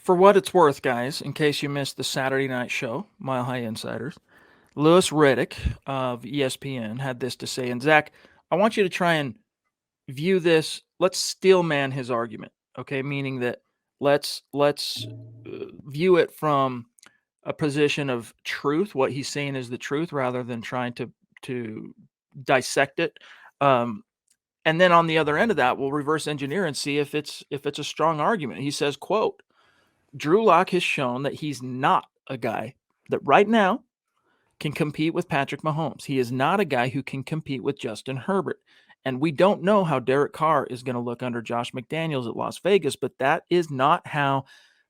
For what it's worth, guys, in case you missed the Saturday night show, Mile High Insiders, Louis Riddick of ESPN had this to say. And Zach, I want you to try and view this. Let's steelman his argument, okay? Meaning that let's view it from a position of truth. What he's saying is the truth, rather than trying to dissect it. And then on the other end of that, we'll reverse engineer and see if it's a strong argument. He says, "quote Drew Lock has shown that he's not a guy that right now can compete with Patrick Mahomes. He is not a guy who can compete with Justin Herbert. And we don't know how Derek Carr is going to look under Josh McDaniels at Las Vegas, but that is not how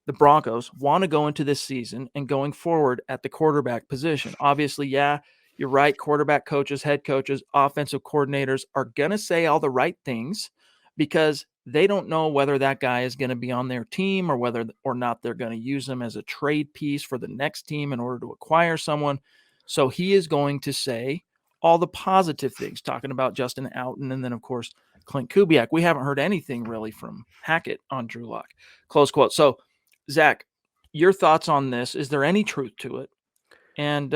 the Broncos want to go into this season and going forward at the quarterback position. Obviously, yeah, you're right. Quarterback coaches, head coaches, offensive coordinators are going to say all the right things because they don't know whether that guy is going to be on their team or whether or not they're going to use him as a trade piece for the next team in order to acquire someone. So he is going to say all the positive things, talking about Justin Outen and then, of course, Clint Kubiak. We haven't heard anything really from Hackett on Drew Lock. Close quote. So, Zach, your thoughts on this? Is there any truth to it? And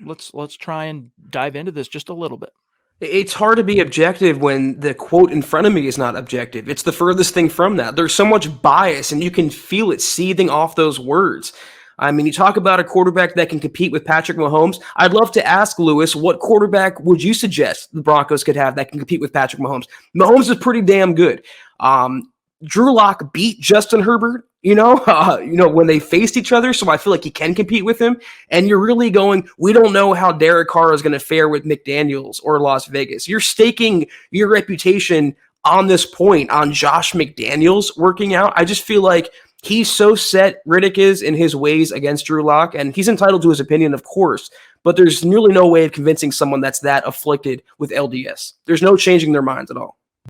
let's try and dive into this just a little bit. It's hard to be objective when the quote in front of me is not objective. It's the furthest thing from that. There's so much bias, and you can feel it seething off those words. I mean, you talk about a quarterback that can compete with Patrick Mahomes. I'd love to ask Lewis, what quarterback would you suggest the Broncos could have that can compete with Patrick Mahomes? Mahomes is pretty damn good. Drew Lock beat Justin Herbert, when they faced each other. So I feel like he can compete with him. And you're really going, we don't know how Derek Carr is going to fare with McDaniels or Las Vegas. You're staking your reputation on this point on Josh McDaniels working out. I just feel like he's so set, Riddick is, in his ways against Drew Lock, and he's entitled to his opinion, of course, but there's really no way of convincing someone that's that afflicted with LDS. There's no changing their minds at all.